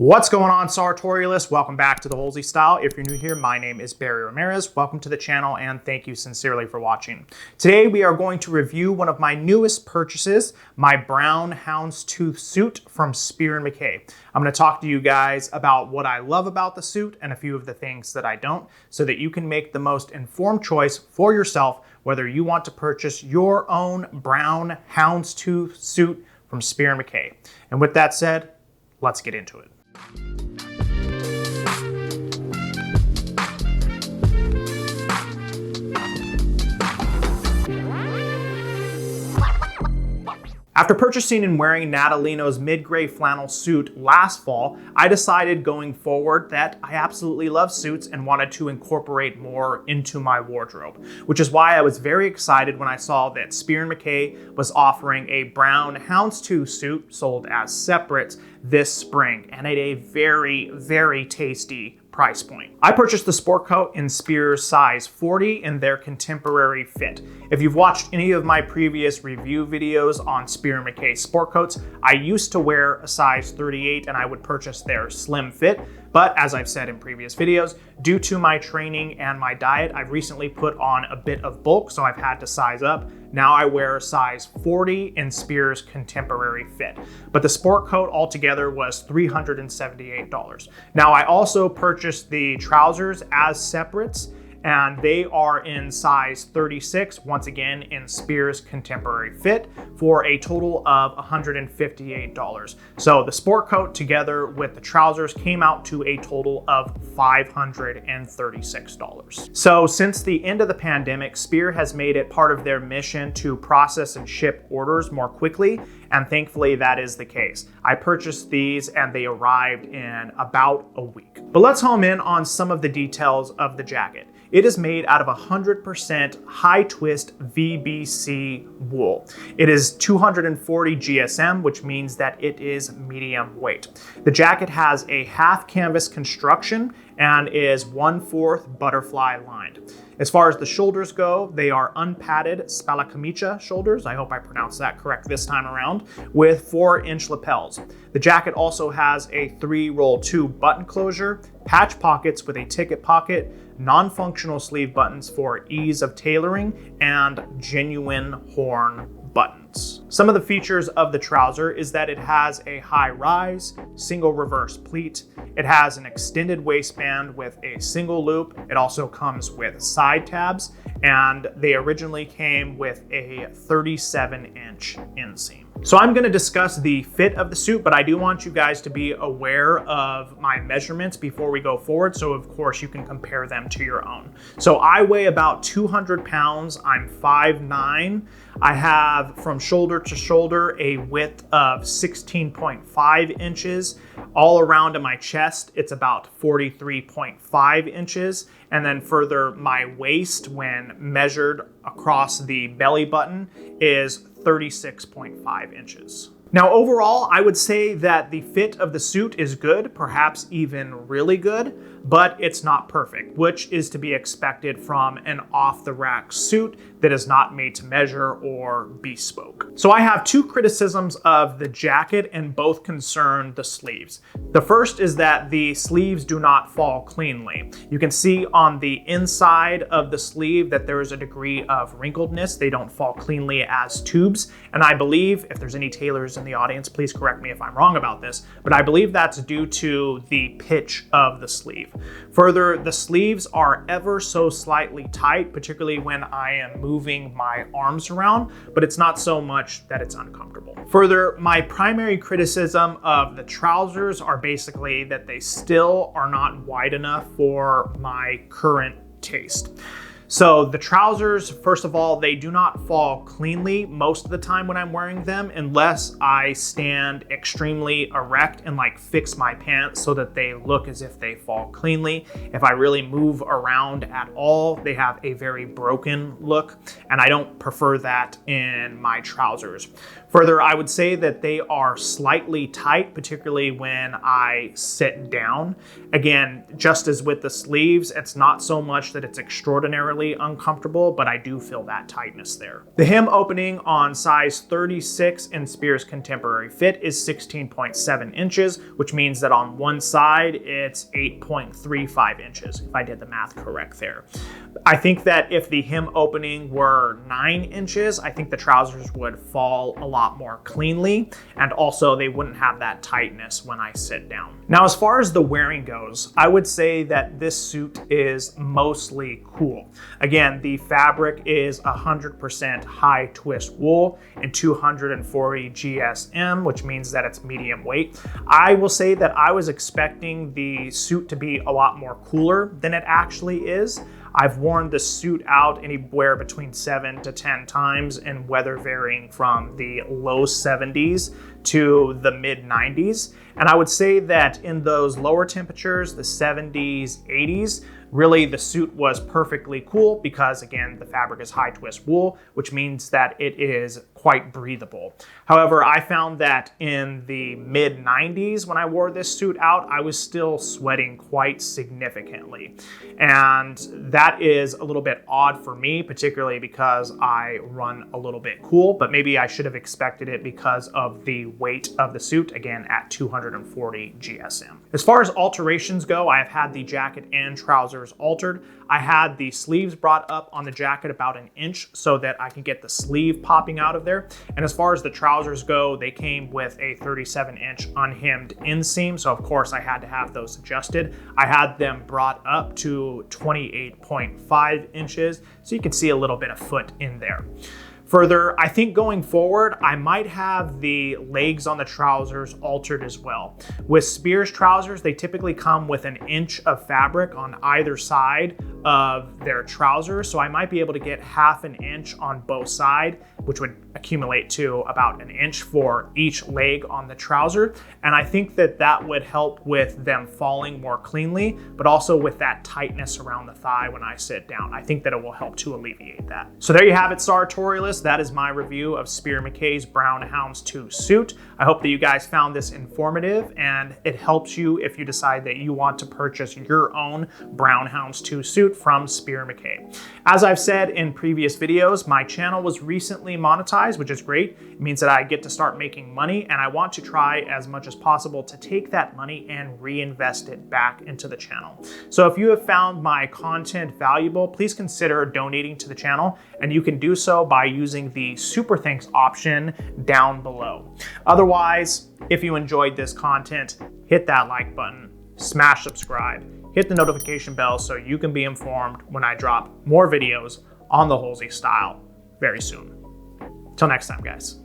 What's going on, sartorialists? Welcome back to The Wholesystyle. If you're new here, my name is Barry Ramirez. Welcome to the channel and thank you sincerely for watching. Today we are going to review one of my newest purchases, my brown houndstooth suit from Spier Mackay. I'm going to talk to you guys about what I love about the suit and a few of the things that I don't, so that you can make the most informed choice for yourself whether you want to purchase your own brown houndstooth suit from Spier Mackay. And with that said, let's get into it. After purchasing and wearing Natalino's mid-gray flannel suit last fall, I decided going forward that I absolutely love suits and wanted to incorporate more into my wardrobe, which is why I was very excited when I saw that Spier Mackay was offering a brown houndstooth suit sold as separates this spring and at a very, very tasty price point. I purchased the sport coat in Spier's size 40 in their contemporary fit. If you've watched any of my previous review videos on Spier Mackay sport coats, I used to wear a size 38 and I would purchase their slim fit. But as I've said in previous videos, due to my training and my diet, I've recently put on a bit of bulk, so I've had to size up. Now I wear a size 40 in Spier's contemporary fit. But the sport coat altogether was $378. Now I also purchased the trousers as separates, and they are in size 36, once again in Spier's contemporary fit, for a total of $158. So the sport coat together with the trousers came out to a total of $536. So since the end of the pandemic, Spier has made it part of their mission to process and ship orders more quickly, and thankfully that is the case. I purchased these and they arrived in about a week. But let's home in on some of the details of the jacket. It is made out of 100% high twist VBC wool. It is 240 GSM, which means that it is medium weight. The jacket has a half canvas construction and is 1/4 butterfly lined. As far as the shoulders go, they are unpadded spalacamicia shoulders, I hope I pronounced that correct this time around, with 4-inch lapels. The jacket also has a 3-roll 2 button closure, patch pockets with a ticket pocket, non-functional sleeve buttons for ease of tailoring, and genuine horn buttons. Some of the features of the trouser is that it has a high rise, single reverse pleat. It has an extended waistband with a single loop. It also comes with side tabs, and they originally came with a 37-inch inseam. So I'm going to discuss the fit of the suit, but I do want you guys to be aware of my measurements before we go forward, so of course you can compare them to your own. So I weigh about 200 pounds. I'm 5'9". I have from shoulder to shoulder a width of 16.5 inches. All around in my chest, it's about 43.5 inches. And then further, my waist, when measured across the belly button, is 36.5 inches. Now overall, I would say that the fit of the suit is good, perhaps even really good, but it's not perfect, which is to be expected from an off-the-rack suit that is not made to measure or bespoke. So I have two criticisms of the jacket, and both concern the sleeves. The first is that the sleeves do not fall cleanly. You can see on the inside of the sleeve that there is a degree of wrinkledness. They don't fall cleanly as tubes, and I believe, if there's any tailors in the audience, please correct me if I'm wrong about this, but I believe that's due to the pitch of the sleeve. Further, the sleeves are ever so slightly tight, particularly when I am moving my arms around, but it's not so much that it's uncomfortable. Further, my primary criticism of the trousers are basically that they still are not wide enough for my current taste. So the trousers, first of all, they do not fall cleanly most of the time when I'm wearing them, unless I stand extremely erect and like fix my pants so that they look as if they fall cleanly. If I really move around at all, they have a very broken look, and I don't prefer that in my trousers. Further, I would say that they are slightly tight, particularly when I sit down. Again, just as with the sleeves, it's not so much that it's extraordinarily necessarily uncomfortable, but I do feel that tightness there. The hem opening on size 36 in Spier's Contemporary Fit is 16.7 inches, which means that on one side it's 8.35 inches, if I did the math correct there. I think that if the hem opening were 9 inches, I think the trousers would fall a lot more cleanly, and also they wouldn't have that tightness when I sit down. Now, as far as the wearing goes, I would say that this suit is mostly cool. Again, the fabric is 100% high twist wool and 240 GSM, which means that it's medium weight. I will say that I was expecting the suit to be a lot more cooler than it actually is. I've worn the suit out anywhere between 7 to 10 times in weather varying from the low 70s to the mid 90s. And I would say that in those lower temperatures, the 70s, 80s, really the suit was perfectly cool because, again, the fabric is high twist wool, which means that it is quite breathable. However, I found that in the mid 90s when I wore this suit out, I was still sweating quite significantly. And that is a little bit odd for me, particularly because I run a little bit cool, but maybe I should have expected it because of the weight of the suit, again, at 240 GSM. As far as alterations go, I have had the jacket and trousers altered. I had the sleeves brought up on the jacket about an inch so that I can get the sleeve popping out of there. And as far as the trousers go, they came with a 37-inch unhemmed inseam, so of course I had to have those adjusted. I had them brought up to 28.5 inches, so you can see a little bit of foot in there. Further, I think going forward, I might have the legs on the trousers altered as well. With Spier's trousers, they typically come with an inch of fabric on either side of their trousers, so I might be able to get half an inch on both sides, which would accumulate to about an inch for each leg on the trouser. And I think that that would help with them falling more cleanly, but also with that tightness around the thigh when I sit down. I think that it will help to alleviate that. So there you have it, sartorialists. That is my review of Spier Mackay's brown houndstooth suit. I hope that you guys found this informative and it helps you if you decide that you want to purchase your own brown houndstooth suit from Spier Mackay. As I've said in previous videos, my channel was recently monetized, which is great. It means that I get to start making money, and I want to try as much as possible to take that money and reinvest it back into the channel. So if you have found my content valuable, please consider donating to the channel, and you can do so by using the super thanks option down below. Otherwise, if you enjoyed this content, hit that like button, smash subscribe, hit the notification bell so you can be informed when I drop more videos on the Hulsey style very soon. Till next time, guys.